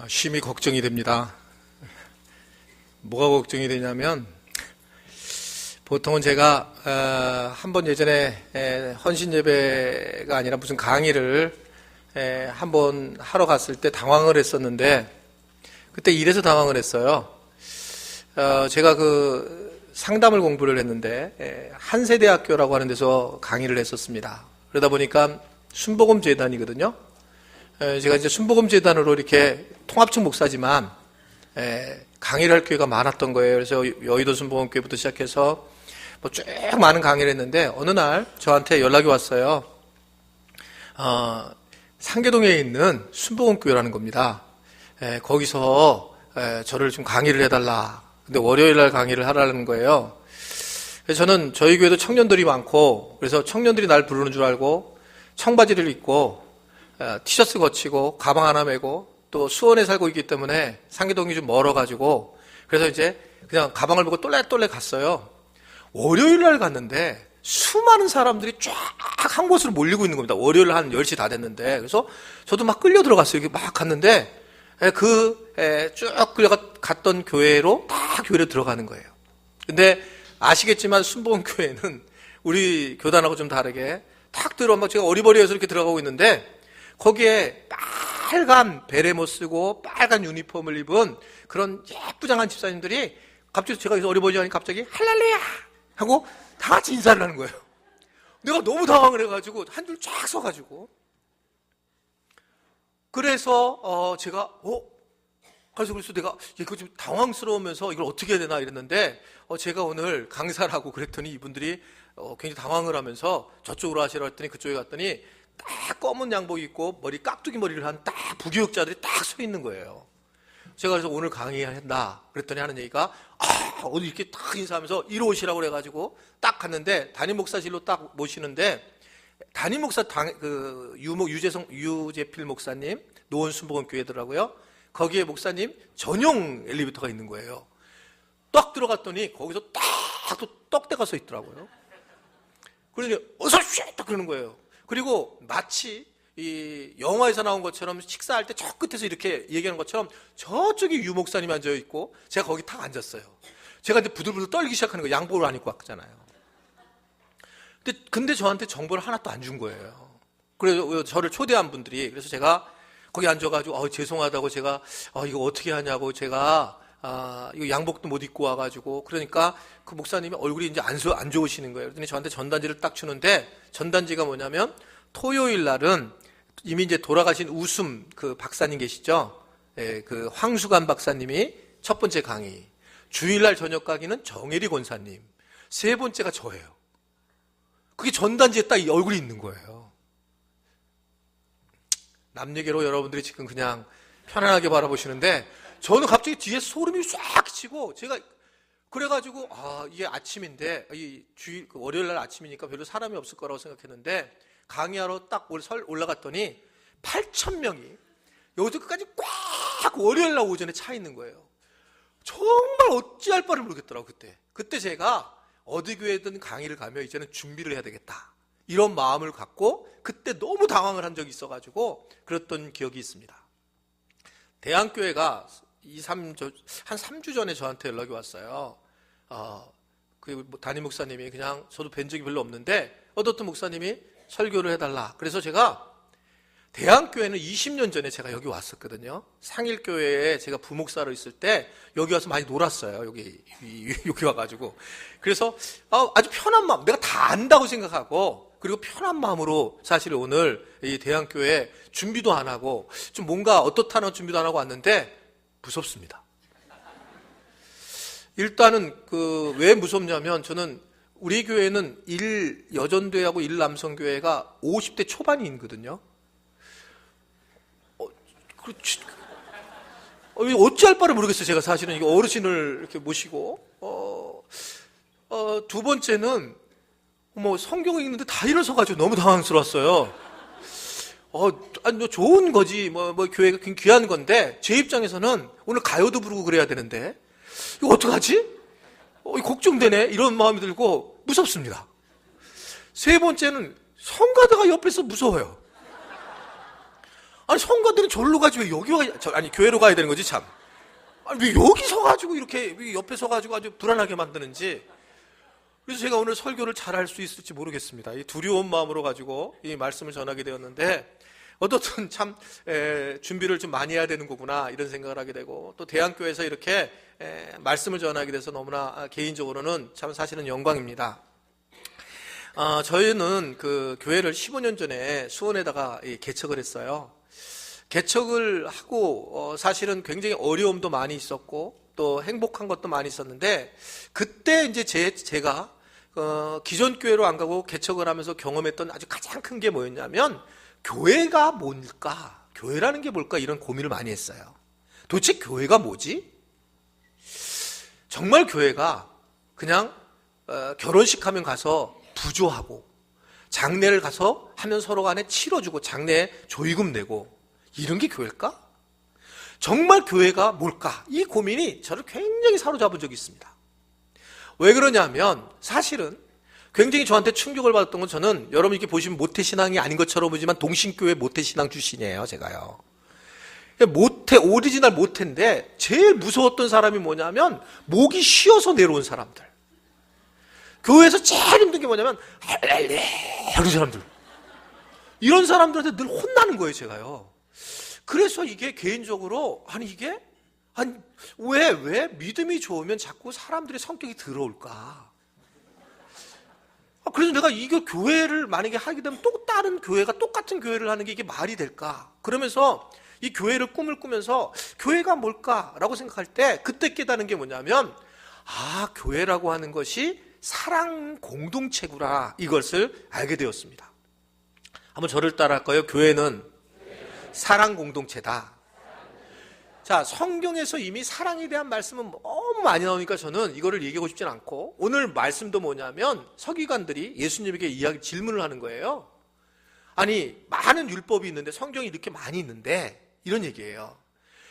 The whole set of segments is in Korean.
쉼이 걱정이 됩니다. 뭐가 걱정이 되냐면, 보통은 제가 한 번 예전에 헌신 예배가 아니라 무슨 강의를 한 번 하러 갔을 때 당황을 했었는데, 그때 이래서 당황을 했어요. 제가 그 상담을 공부를 했는데 한세대학교라고 하는 데서 강의를 했었습니다. 그러다 보니까 순복음재단이거든요. 제가 이제 순복음재단으로 이렇게 통합청 목사지만 강의를 할 기회가 많았던 거예요. 그래서 여의도 순복음교회부터 시작해서 뭐 쭉 많은 강의를 했는데 어느 날 저한테 연락이 왔어요. 상계동에 있는 순복음교회라는 겁니다. 거기서 저를 좀 강의를 해달라. 근데 월요일 날 강의를 하라는 거예요. 그래서 저는 저희 교회도 청년들이 많고, 그래서 청년들이 날 부르는 줄 알고 청바지를 입고 티셔츠 거치고 가방 하나 메고 또 수원에 살고 있기 때문에 상계동이 좀 멀어가지고, 그래서 이제 그냥 가방을 메고 똘레똘레 갔어요. 월요일 날 갔는데 수많은 사람들이 쫙 한 곳으로 몰리고 있는 겁니다. 월요일 한 10시 다 됐는데. 그래서 저도 막 끌려 들어갔어요. 이렇게 막 갔는데 쭉 끌려갔던 교회로 다 교회로 들어가는 거예요. 근데 아시겠지만 순복음교회는 우리 교단하고 좀 다르게 탁 들어오면 제가 어리버리해서 이렇게 들어가고 있는데, 거기에 빨간 베레모 쓰고 빨간 유니폼을 입은 그런 예쁘장한 집사님들이 갑자기 제가 여기서 어리버리하니까 갑자기 할렐루야 하고 다 같이 인사를 하는 거예요. 내가 너무 당황을 해가지고 한 줄 쫙 서가지고, 그래서 제가 그래서 내가 이거 좀 당황스러우면서 이걸 어떻게 해야 되나 이랬는데, 제가 오늘 강사를 하고 그랬더니 이분들이 굉장히 당황을 하면서 저쪽으로 하시라고 했더니 그쪽에 갔더니 딱 검은 양복 입고 머리 깍두기 머리를 한 딱 부교육자들이 딱 서 있는 거예요. 제가 그래서 오늘 강의한다 그랬더니 하는 얘기가 오늘 이렇게 딱 인사하면서 이리 오시라고 그래가지고 딱 갔는데 담임 목사실로 딱 모시는데, 담임 목사 유재필 목사님 노원 순복음교회더라고요. 거기에 목사님 전용 엘리베이터가 있는 거예요. 딱 들어갔더니 거기서 딱 또 떡대가 서 있더라고요. 그러더니 어서 오십시오 딱 그러는 거예요. 그리고 마치 이 영화에서 나온 것처럼 식사할 때 저 끝에서 이렇게 얘기하는 것처럼 저쪽에 유 목사님이 앉아 있고 제가 거기 탁 앉았어요. 제가 이제 부들부들 떨기 시작하는 거예요. 양복을 안 입고 왔잖아요. 근데 저한테 정보를 하나도 안 준 거예요. 그래서 저를 초대한 분들이, 그래서 제가 거기 앉아가지고 죄송하다고 제가 이거 어떻게 하냐고 제가 이거 양복도 못 입고 와가지고, 그러니까 그 목사님이 얼굴이 이제 안 좋으시는 거예요. 그랬더니 저한테 전단지를 딱 주는데, 전단지가 뭐냐면 토요일 날은 이미 이제 돌아가신 웃음 그 박사님 계시죠? 그 황수관 박사님이 첫 번째 강의, 주일날 저녁 강의는 정혜리 권사님, 세 번째가 저예요. 그게 전단지에 딱 이 얼굴이 있는 거예요. 남 얘기로 여러분들이 지금 그냥 편안하게 바라보시는데, 저는 갑자기 뒤에 소름이 싹 치고, 제가 그래가지고 이게 아침인데 월요일 날 아침이니까 별로 사람이 없을 거라고 생각했는데, 강의하러 딱 올라갔더니 8,000명이 여기서 끝까지 꽉 월요일 날 오전에 차 있는 거예요. 정말 어찌할 바를 모르겠더라고요. 그때 제가 어디 교회든 강의를 가면 이제는 준비를 해야 되겠다, 이런 마음을 갖고 그때 너무 당황을 한 적이 있어가지고 그랬던 기억이 있습니다. 대한교회가 한 3주 전에 저한테 연락이 왔어요. 그 담임 목사님이, 그냥 저도 뵌 적이 별로 없는데 어떤 목사님이 설교를 해달라. 그래서 제가 대한교회는 20년 전에 제가 여기 왔었거든요. 상일교회에 제가 부목사로 있을 때 여기 와서 많이 놀았어요. 여기 와가지고. 그래서 아주 편한 마음, 내가 다 안다고 생각하고, 그리고 편한 마음으로 사실 오늘 이 대한교회 준비도 안 하고 좀 뭔가 어떻다는 준비도 안 하고 왔는데 무섭습니다. 일단은 왜 무섭냐면, 저는 우리 교회는 여전교회하고 남성교회가 50대 초반이 있거든요. 그렇지. 어찌할 바를 모르겠어요. 제가 사실은 이거 어르신을 이렇게 모시고, 두 번째는 성경을 읽는데 다 일어서가지고 너무 당황스러웠어요. 좋은 거지. 교회가 귀한 건데, 제 입장에서는 오늘 가요도 부르고 그래야 되는데, 이거 어떡하지? 걱정되네. 이런 마음이 들고 무섭습니다. 세 번째는 성가대가 옆에서 무서워요. 아니, 성가들은 절로 가지 왜 여기 아니, 교회로 가야 되는 거지, 참. 아니, 왜 여기 서가지고 이렇게 옆에 서가지고 아주 불안하게 만드는지. 그래서 제가 오늘 설교를 잘할 수 있을지 모르겠습니다. 이 두려운 마음으로 가지고 이 말씀을 전하게 되었는데, 어떻든 참 준비를 좀 많이 해야 되는 거구나 이런 생각을 하게 되고, 또 대한교회에서 이렇게 말씀을 전하게 돼서 너무나 개인적으로는 참 사실은 영광입니다. 저희는 그 교회를 15년 전에 수원에다가 개척을 했어요. 개척을 하고 사실은 굉장히 어려움도 많이 있었고 또 행복한 것도 많이 있었는데, 그때 이제 제가 기존 교회로 안 가고 개척을 하면서 경험했던 아주 가장 큰 게 뭐였냐면, 교회가 뭘까? 교회라는 게 뭘까? 이런 고민을 많이 했어요. 도대체 교회가 뭐지? 정말 교회가 그냥 결혼식 하면 가서 부조하고, 장례를 가서 하면 서로 간에 치러주고 장례 조의금 내고, 이런 게 교회일까? 정말 교회가 뭘까? 이 고민이 저를 굉장히 사로잡은 적이 있습니다. 왜 그러냐면, 사실은 굉장히 저한테 충격을 받았던 건, 저는 여러분 이렇게 보시면 모태신앙이 아닌 것처럼 보지만 동신교회 모태신앙 출신이에요, 제가요. 오리지널 모태인데, 제일 무서웠던 사람이 뭐냐면 목이 쉬어서 내려온 사람들. 교회에서 제일 힘든 게 뭐냐면 이런 사람들. 이런 사람들한테 늘 혼나는 거예요, 제가요. 그래서 이게 개인적으로 왜 믿음이 좋으면 자꾸 사람들의 성격이 더러울까? 그래서 내가 이거 교회를 만약에 하게 되면 또 다른 교회가 똑같은 교회를 하는 게 이게 말이 될까? 그러면서 이 교회를 꿈을 꾸면서 교회가 뭘까라고 생각할 때, 그때 깨닫는 게 뭐냐면, 교회라고 하는 것이 사랑 공동체구나, 이것을 알게 되었습니다. 한번 저를 따라할까요? 교회는 사랑 공동체다. 자, 성경에서 이미 사랑에 대한 말씀은 너무 많이 나오니까 저는 이거를 얘기하고 싶진 않고, 오늘 말씀도 뭐냐면 서기관들이 예수님에게 질문을 하는 거예요. 아니, 많은 율법이 있는데, 성경이 이렇게 많이 있는데, 이런 얘기예요.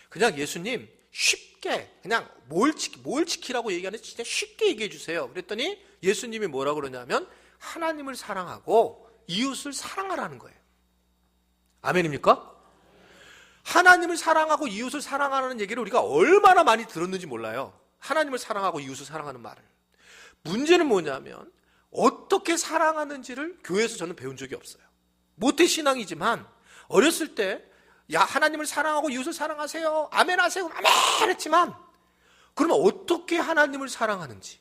그냥 예수님 쉽게 그냥 뭘 지키라고 얘기하는지 진짜 쉽게 얘기해 주세요. 그랬더니 예수님이 뭐라 그러냐면, 하나님을 사랑하고 이웃을 사랑하라는 거예요. 아멘입니까? 하나님을 사랑하고 이웃을 사랑하는 얘기를 우리가 얼마나 많이 들었는지 몰라요. 하나님을 사랑하고 이웃을 사랑하는 말을. 문제는 뭐냐면, 어떻게 사랑하는지를 교회에서 저는 배운 적이 없어요. 모태신앙이지만 어렸을 때 하나님을 사랑하고 이웃을 사랑하세요, 아멘 하세요, 아멘 했지만, 그러면 어떻게 하나님을 사랑하는지,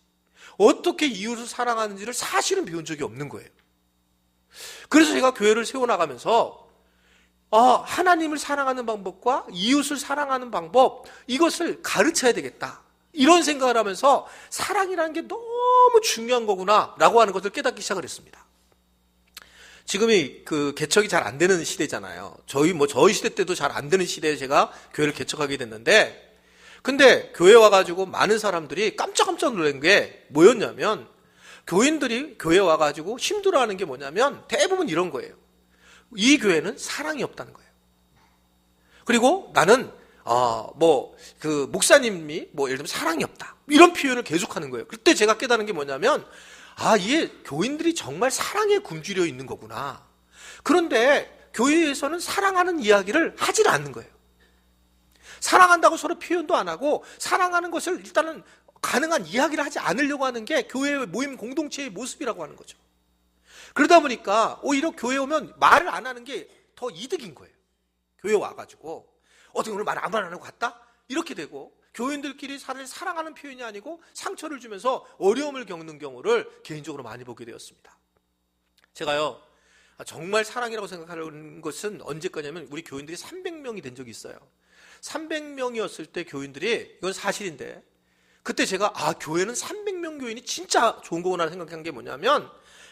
어떻게 이웃을 사랑하는지를 사실은 배운 적이 없는 거예요. 그래서 제가 교회를 세워나가면서 하나님을 사랑하는 방법과 이웃을 사랑하는 방법, 이것을 가르쳐야 되겠다, 이런 생각을 하면서 사랑이라는 게 너무 중요한 거구나 라고 하는 것을 깨닫기 시작을 했습니다. 지금이 그 개척이 잘 안 되는 시대잖아요. 저희 시대 때도 잘 안 되는 시대에 제가 교회를 개척하게 됐는데, 근데 교회 와가지고 많은 사람들이 깜짝깜짝 놀란 게 뭐였냐면, 교인들이 교회 와가지고 힘들어하는 게 뭐냐면 대부분 이런 거예요. 이 교회는 사랑이 없다는 거예요. 그리고 나는 목사님이 예를 들면 사랑이 없다, 이런 표현을 계속하는 거예요. 그때 제가 깨달은 게 뭐냐면, 이게 교인들이 정말 사랑에 굶주려 있는 거구나. 그런데 교회에서는 사랑하는 이야기를 하질 않는 거예요. 사랑한다고 서로 표현도 안 하고, 사랑하는 것을 일단은 가능한 이야기를 하지 않으려고 하는 게 교회의 모임 공동체의 모습이라고 하는 거죠. 그러다 보니까 오히려 교회 오면 말을 안 하는 게 더 이득인 거예요. 교회 와가지고 어떻게 오늘 말 안 하고 갔다? 이렇게 되고, 교인들끼리 사랑하는 표현이 아니고 상처를 주면서 어려움을 겪는 경우를 개인적으로 많이 보게 되었습니다. 제가요, 정말 사랑이라고 생각하는 것은 언제까지냐면, 우리 교인들이 300명이 된 적이 있어요. 300명이었을 때 교인들이, 이건 사실인데, 그때 제가 교회는 300명 교인이 진짜 좋은 거구나 생각한 게 뭐냐면,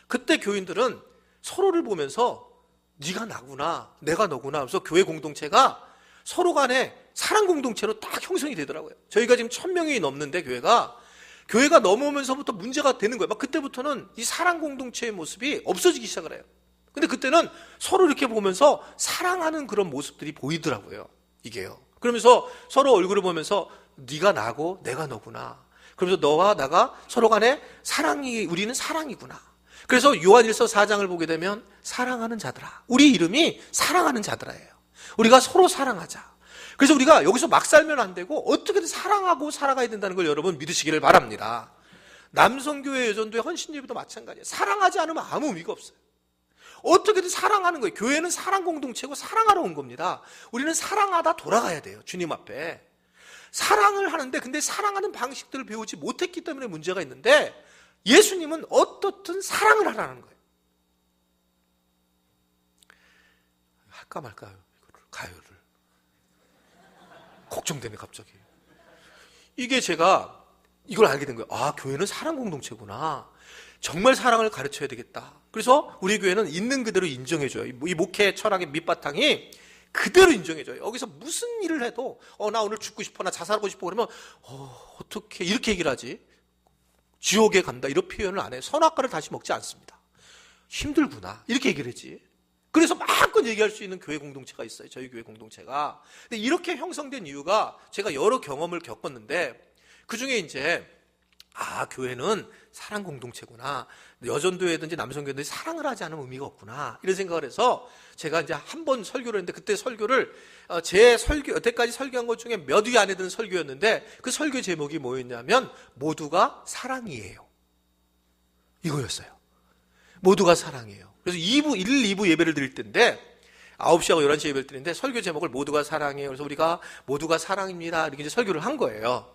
그때 교인들은 서로를 보면서 네가 나구나, 내가 너구나 하면서 교회 공동체가 서로 간에 사랑 공동체로 딱 형성이 되더라고요. 저희가 지금 1000명이 넘는데 교회가 넘어오면서부터 문제가 되는 거예요. 그때부터는 이 사랑 공동체의 모습이 없어지기 시작을 해요. 근데 그때는 서로 이렇게 보면서 사랑하는 그런 모습들이 보이더라고요, 이게요. 그러면서 서로 얼굴을 보면서 네가 나고 내가 너구나, 그러면서 너와 나가 서로 간에 우리는 사랑이구나. 그래서 요한일서 4장을 보게 되면 사랑하는 자들아, 우리 이름이 사랑하는 자들아예요. 우리가 서로 사랑하자. 그래서 우리가 여기서 막 살면 안 되고 어떻게든 사랑하고 살아가야 된다는 걸 여러분 믿으시기를 바랍니다. 남성교회 여전도회 헌신예배도 마찬가지예요. 사랑하지 않으면 아무 의미가 없어요. 어떻게든 사랑하는 거예요. 교회는 사랑 공동체고 사랑하러 온 겁니다. 우리는 사랑하다 돌아가야 돼요. 주님 앞에. 사랑을 하는데 근데 사랑하는 방식들을 배우지 못했기 때문에 문제가 있는데 예수님은 어떻든 사랑을 하라는 거예요. 할까 말까요? 가요를. 걱정되네 갑자기. 이게 제가 이걸 알게 된 거예요. 아, 교회는 사랑 공동체구나. 정말 사랑을 가르쳐야 되겠다. 그래서 우리 교회는 있는 그대로 인정해줘요. 이 목회 철학의 밑바탕이 그대로 인정해줘요. 여기서 무슨 일을 해도 나 오늘 죽고 싶어, 나 자살하고 싶어 그러면 어떻게 이렇게 얘기를 하지? 지옥에 간다 이런 표현을 안 해요. 선악과를 다시 먹지 않습니다. 힘들구나 이렇게 얘기를 하지. 그래서 마음껏 얘기할 수 있는 교회 공동체가 있어요. 저희 교회 공동체가. 근데 이렇게 형성된 이유가 제가 여러 경험을 겪었는데 그중에 이제 교회는 사랑 공동체구나. 여전도회든지 남성교회든지 사랑을 하지 않으면 의미가 없구나. 이런 생각을 해서 제가 이제 한 번 설교를 했는데 그때 설교를 여태까지 설교한 것 중에 몇 위 안에 드는 설교였는데 그 설교 제목이 뭐였냐면 모두가 사랑이에요. 이거였어요. 모두가 사랑이에요. 그래서 1, 2부 예배를 드릴 때인데 9시하고 11시 예배를 드리는데 설교 제목을 모두가 사랑이에요. 그래서 우리가 모두가 사랑입니다. 이렇게 이제 설교를 한 거예요.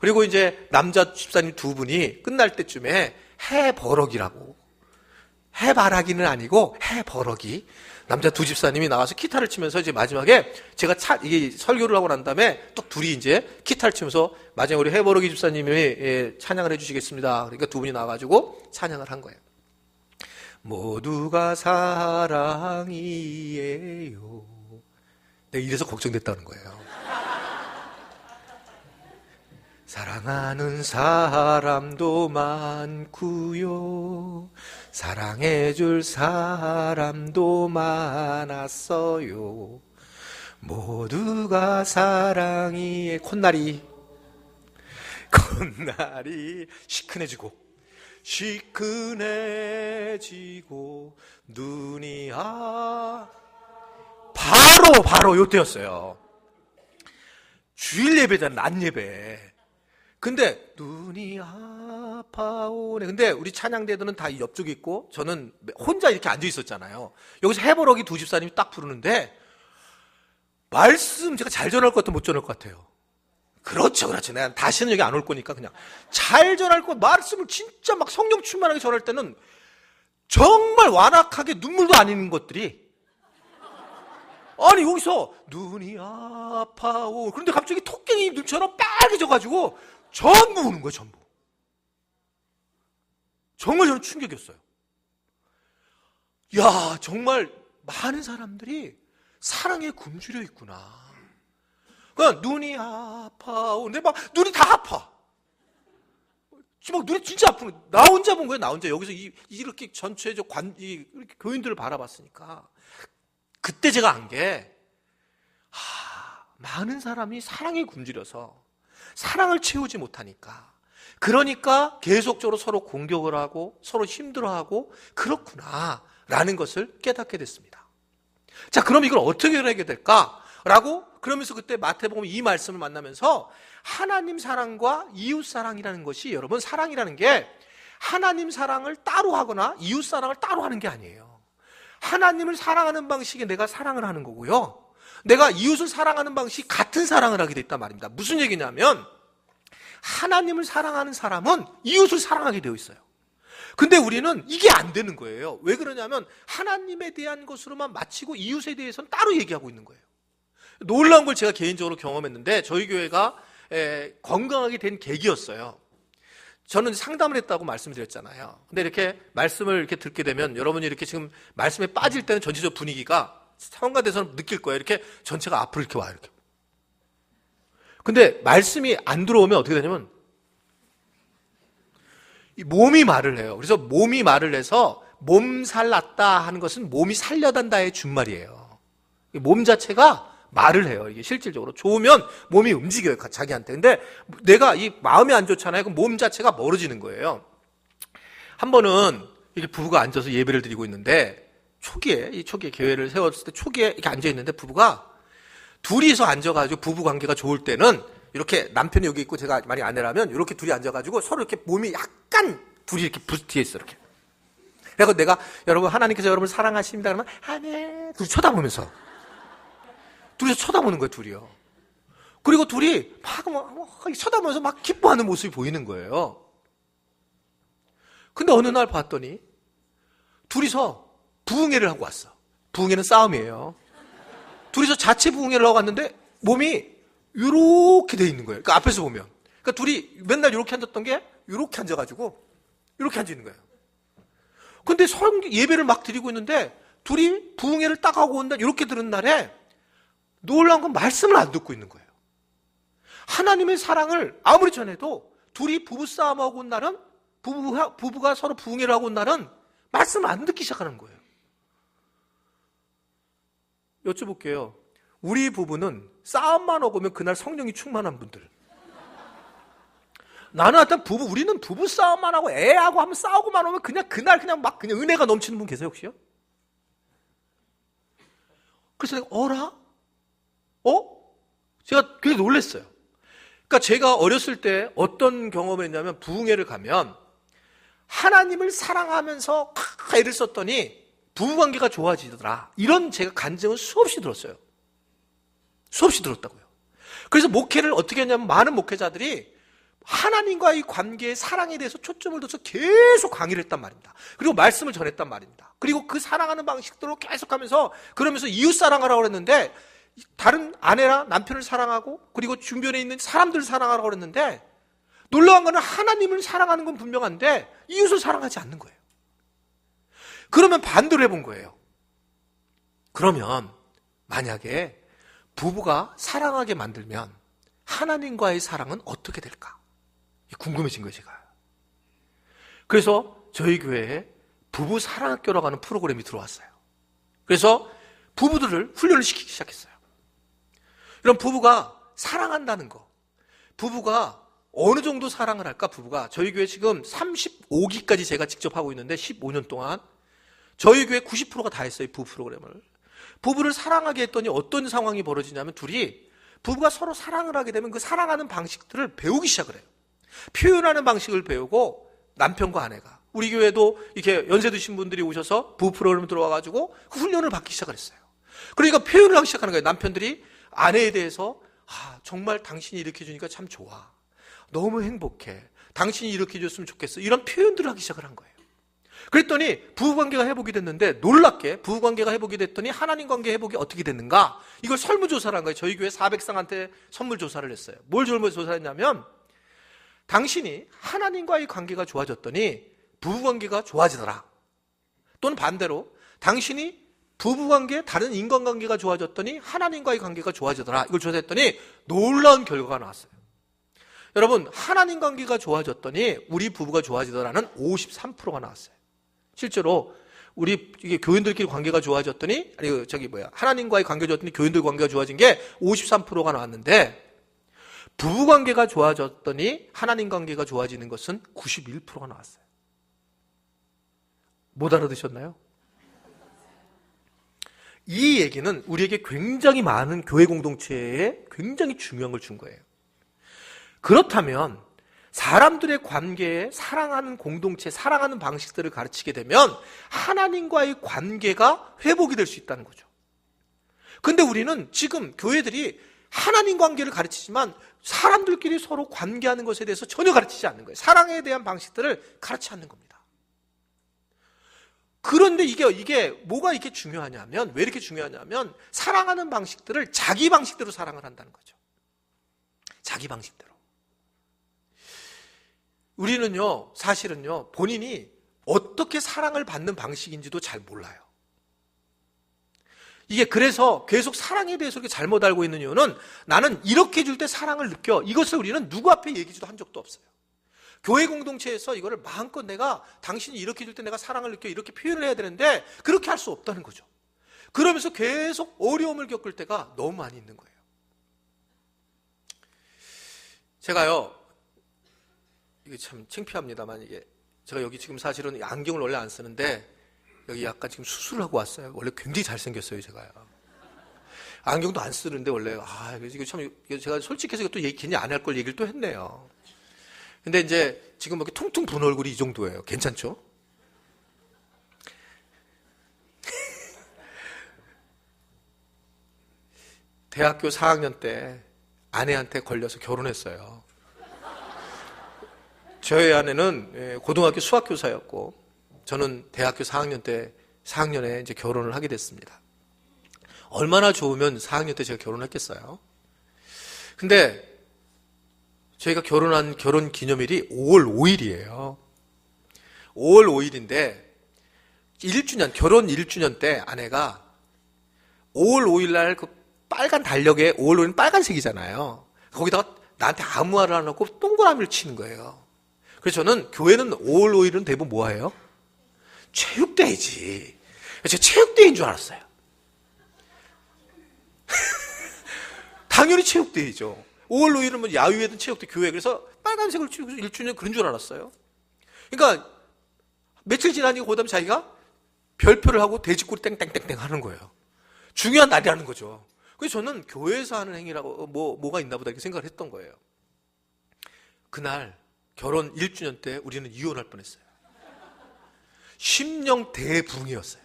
그리고 이제 남자 집사님 두 분이 끝날 때쯤에 해버럭이라고, 해바라기는 아니고 해버럭이, 남자 두 집사님이 나와서 기타를 치면서 이제 마지막에 제가 이게 설교를 하고 난 다음에 또 둘이 이제 기타를 치면서 마지막에 우리 해버럭이 집사님이 찬양을 해주시겠습니다. 그러니까 두 분이 나와가지고 찬양을 한 거예요. 모두가 사랑이에요. 내가 이래서 걱정됐다는 거예요. 사랑하는 사람도 많고요. 사랑해줄 사람도 많았어요. 모두가 사랑이에 콧날이 시큰해지고 눈이 바로 요때였어요. 주일 예배잖아. 낮 예배. 근데 눈이 아파오네. 근데 우리 찬양대들은 다 옆쪽에 있고 저는 혼자 이렇게 앉아 있었잖아요. 여기서 해버럭이 두 집사님이 딱 부르는데 말씀 제가 잘 전할 것 같아 못 전할 것 같아요. 그렇죠. 내가 다시는 여기 안 올 거니까 그냥 잘 전할 것, 말씀을 진짜 막 성령 충만하게 전할 때는 정말 완악하게 눈물도 안 있는 것들이 아니 여기서 눈이 아파오. 그런데 갑자기 토끼 눈처럼 빨개져가지고 전부 우는 거예요. 전부. 정말 저는 충격이었어요. 야, 정말 많은 사람들이 사랑에 굶주려 있구나. 그냥 눈이 아파오. 근데 막 눈이 다 아파. 막 눈이 진짜 아픈 거예요. 나 혼자 본 거예요. 나 혼자 여기서 이렇게 전체적 이렇게 교인들을 바라봤으니까 그때 제가 안 게 많은 사람이 사랑에 굶주려서 사랑을 채우지 못하니까 그러니까 계속적으로 서로 공격을 하고 서로 힘들어하고 그렇구나라는 것을 깨닫게 됐습니다. 자, 그럼 이걸 어떻게 해야 될까라고 그러면서 그때 마태복음 이 말씀을 만나면서 하나님 사랑과 이웃 사랑이라는 것이 여러분 사랑이라는 게 하나님 사랑을 따로 하거나 이웃 사랑을 따로 하는 게 아니에요. 하나님을 사랑하는 방식에 내가 사랑을 하는 거고요. 내가 이웃을 사랑하는 방식이 같은 사랑을 하게 됐단 말입니다. 무슨 얘기냐면 하나님을 사랑하는 사람은 이웃을 사랑하게 되어 있어요. 근데 우리는 이게 안 되는 거예요. 왜 그러냐면 하나님에 대한 것으로만 마치고 이웃에 대해서는 따로 얘기하고 있는 거예요. 놀라운 걸 제가 개인적으로 경험했는데 저희 교회가 건강하게 된 계기였어요. 저는 상담을 했다고 말씀드렸잖아요. 근데 이렇게 말씀을 이렇게 듣게 되면 여러분이 이렇게 지금 말씀에 빠질 때는 전체적 분위기가 성가대에서는 느낄 거예요. 이렇게 전체가 앞으로 이렇게 와요. 이렇게. 근데 말씀이 안 들어오면 어떻게 되냐면 이 몸이 말을 해요. 그래서 몸이 말을 해서 몸살 났다 하는 것은 몸이 살려단다의 준말이에요. 몸 자체가 말을 해요. 이게 실질적으로 좋으면 몸이 움직여요. 자기한테. 근데 내가 이 마음이 안 좋잖아요. 그럼 몸 자체가 멀어지는 거예요. 한 번은 이렇게 부부가 앉아서 예배를 드리고 있는데 이 초기에 교회를 세웠을 때 초기에 이렇게 앉아있는데 부부가 둘이서 앉아가지고 부부 관계가 좋을 때는 이렇게 남편이 여기 있고 제가 만약 아내라면 이렇게 둘이 앉아가지고 서로 이렇게 몸이 약간 둘이 이렇게 부딪혀 있어, 이렇게. 그래서 내가 여러분, 하나님께서 여러분을 사랑하십니다. 그러면, 아멘. 둘이 쳐다보면서. 둘이서 쳐다보는 거예요, 둘이요. 그리고 둘이 막 쳐다보면서 막 기뻐하는 모습이 보이는 거예요. 근데 어느 날 봤더니 둘이서 부흥회를 하고 왔어. 부흥회는 싸움이에요. 둘이서 자체 부흥회를 하고 왔는데 몸이 이렇게 돼 있는 거예요. 그러니까 앞에서 보면. 그러니까 둘이 맨날 이렇게 앉았던 게 이렇게 앉아가지고 이렇게 앉아 있는 거예요. 근데 예배를 막 드리고 있는데 둘이 부흥회를 딱 하고 온다 이렇게 들은 날에 놀라운 건 말씀을 안 듣고 있는 거예요. 하나님의 사랑을 아무리 전해도 둘이 부부싸움하고 온 날은 부부가 서로 부흥회를 하고 온 날은 말씀을 안 듣기 시작하는 거예요. 여쭤볼게요. 우리 부부는 싸움만 하고 오면 그날 성령이 충만한 분들. 나는 하여튼 우리는 부부 싸움만 하고 애하고 하면 싸우고만 오면 그날 그냥 은혜가 넘치는 분 계세요, 혹시요? 그래서 내가, 어라? 제가 되게 놀랐어요. 그러니까 제가 어렸을 때 어떤 경험을 했냐면 부흥회를 가면 하나님을 사랑하면서 애를 썼더니 부부관계가 좋아지더라. 이런 제가 간증은 수없이 들었어요. 수없이 들었다고요. 그래서 목회를 어떻게 했냐면 많은 목회자들이 하나님과의 관계의 사랑에 대해서 초점을 둬서 계속 강의를 했단 말입니다. 그리고 말씀을 전했단 말입니다. 그리고 그 사랑하는 방식대로 계속하면서 그러면서 이웃 사랑하라고 그랬는데 다른 아내나 남편을 사랑하고 그리고 주변에 있는 사람들을 사랑하라고 그랬는데 놀라운 거는 하나님을 사랑하는 건 분명한데 이웃을 사랑하지 않는 거예요. 그러면 반대로 해본 거예요. 그러면 만약에 부부가 사랑하게 만들면 하나님과의 사랑은 어떻게 될까? 궁금해진 거예요, 제가. 그래서 저희 교회에 부부 사랑학교라고 하는 프로그램이 들어왔어요. 그래서 부부들을 훈련을 시키기 시작했어요. 이런 부부가 사랑한다는 거, 부부가 어느 정도 사랑을 할까? 부부가 저희 교회 지금 35기까지 제가 직접 하고 있는데 15년 동안 저희 교회 90%가 다 했어요, 부부 프로그램을. 부부를 사랑하게 했더니 어떤 상황이 벌어지냐면 부부가 서로 사랑을 하게 되면 그 사랑하는 방식들을 배우기 시작을 해요. 표현하는 방식을 배우고 남편과 아내가 우리 교회도 이렇게 연세 드신 분들이 오셔서 부부 프로그램 들어와가지고 그 훈련을 받기 시작을 했어요. 그러니까 표현을 하기 시작하는 거예요. 남편들이 아내에 대해서 정말 당신이 이렇게 해주니까 참 좋아. 너무 행복해. 당신이 이렇게 해줬으면 좋겠어. 이런 표현들을 하기 시작을 한 거예요. 그랬더니 부부관계가 회복이 됐는데 놀랍게 부부관계가 회복이 됐더니 하나님 관계 회복이 어떻게 됐는가? 이걸 설문조사를 한 거예요. 저희 교회 400상한테 선물조사를 했어요. 뭘 설문조사했냐면 당신이 하나님과의 관계가 좋아졌더니 부부관계가 좋아지더라. 또는 반대로 당신이 부부관계, 다른 인간관계가 좋아졌더니 하나님과의 관계가 좋아지더라. 이걸 조사했더니 놀라운 결과가 나왔어요. 여러분, 하나님 관계가 좋아졌더니 우리 부부가 좋아지더라는 53%가 나왔어요. 실제로 우리 교인들끼리 관계가 좋아졌더니 하나님과의 관계가 좋아졌더니 교인들 관계가 좋아진 게 53%가 나왔는데 부부 관계가 좋아졌더니 하나님 관계가 좋아지는 것은 91%가 나왔어요. 못 알아듣셨나요? 이 얘기는 우리에게 굉장히 많은 교회 공동체에 굉장히 중요한 걸 준 거예요. 그렇다면 사람들의 관계에 사랑하는 공동체, 사랑하는 방식들을 가르치게 되면 하나님과의 관계가 회복이 될 수 있다는 거죠. 근데 우리는 지금 교회들이 하나님 관계를 가르치지만 사람들끼리 서로 관계하는 것에 대해서 전혀 가르치지 않는 거예요. 사랑에 대한 방식들을 가르치지 않는 겁니다. 그런데 이게 뭐가 이렇게 중요하냐면, 왜 이렇게 중요하냐면 사랑하는 방식들을 자기 방식대로 사랑을 한다는 거죠. 자기 방식대로. 우리는요, 사실은요, 본인이 어떻게 사랑을 받는 방식인지도 잘 몰라요. 이게 그래서 계속 사랑에 대해서 이렇게 잘못 알고 있는 이유는 나는 이렇게 해줄 때 사랑을 느껴. 이것을 우리는 누구 앞에 얘기도 한 적도 없어요. 교회 공동체에서 이거를 마음껏 내가 당신이 이렇게 해줄 때 내가 사랑을 느껴 이렇게 표현을 해야 되는데 그렇게 할 수 없다는 거죠. 그러면서 계속 어려움을 겪을 때가 너무 많이 있는 거예요. 제가요, 이게 참 창피합니다만 제가 여기 지금 사실은 안경을 원래 안 쓰는데 여기 약간 지금 수술을 하고 왔어요. 원래 굉장히 잘생겼어요, 제가요. 안경도 안 쓰는데 원래 이거 참 제가 솔직해서 또 괜히 안 할 걸 얘기를 또 했네요. 근데 이제 지금 이렇게 퉁퉁 분 얼굴이 이 정도예요. 괜찮죠? 대학교 4학년 때 아내한테 걸려서 결혼했어요. 저희 아내는 고등학교 수학교사였고 저는 대학교 4학년에 이제 결혼을 하게 됐습니다. 얼마나 좋으면 4학년 때 제가 결혼했겠어요. 근데 저희가 결혼한 결혼 기념일이 5월 5일이에요. 5월 5일인데 1주년, 결혼 1주년 때 아내가 5월 5일 날 그 빨간 달력에 5월 5일은 빨간색이잖아요. 거기다가 나한테 아무 말을 안 하고 동그라미를 치는 거예요. 그래서 저는 교회는 5월 5일은 대부분 뭐 해요? 체육대회지. 제가 체육대회인 줄 알았어요. 당연히 체육대회죠. 5월 5일은 뭐 야유회든 체육대 교회. 그래서 빨간색을 치고 1주년 그런 줄 알았어요. 그러니까 며칠 지나니까 그다음에 자기가 별표를 하고 돼지꼬리 땡땡땡땡 하는 거예요. 중요한 날이라는 거죠. 그래서 저는 교회에서 하는 행위라고 뭐가 있나 보다 이렇게 생각을 했던 거예요. 그날 결혼 1주년 때 우리는 이혼할 뻔했어요. 심령 대붕이었어요.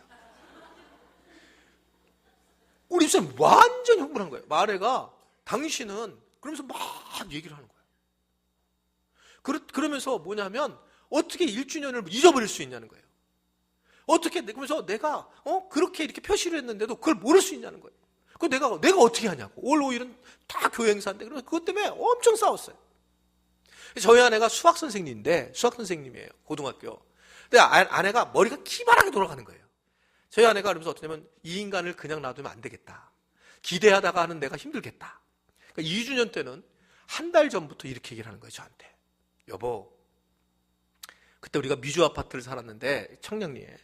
우리 집사람 완전 흥분한 거예요. 아내가 당신은 그러면서 막 얘기를 하는 거예요. 그러면서 뭐냐면 어떻게 1주년을 잊어버릴 수 있냐는 거예요. 어떻게 그러면서 내가 그렇게 이렇게 표시를 했는데도 그걸 모를 수 있냐는 거예요. 그 내가 어떻게 하냐고. 5월 5일은 다 교회 행사인데 그래서 그것 때문에 엄청 싸웠어요. 저희 아내가 수학 선생님이에요. 고등학교. 근데 아내가 머리가 기발하게 돌아가는 거예요. 저희 아내가 그러면서 어떠냐면 이 인간을 그냥 놔두면 안 되겠다. 기대하다가 하는 내가 힘들겠다. 그러니까 2주년 때는 한 달 전부터 이렇게 얘기를 하는 거예요, 저한테. 여보, 그때 우리가 미주 아파트를 살았는데 청량리에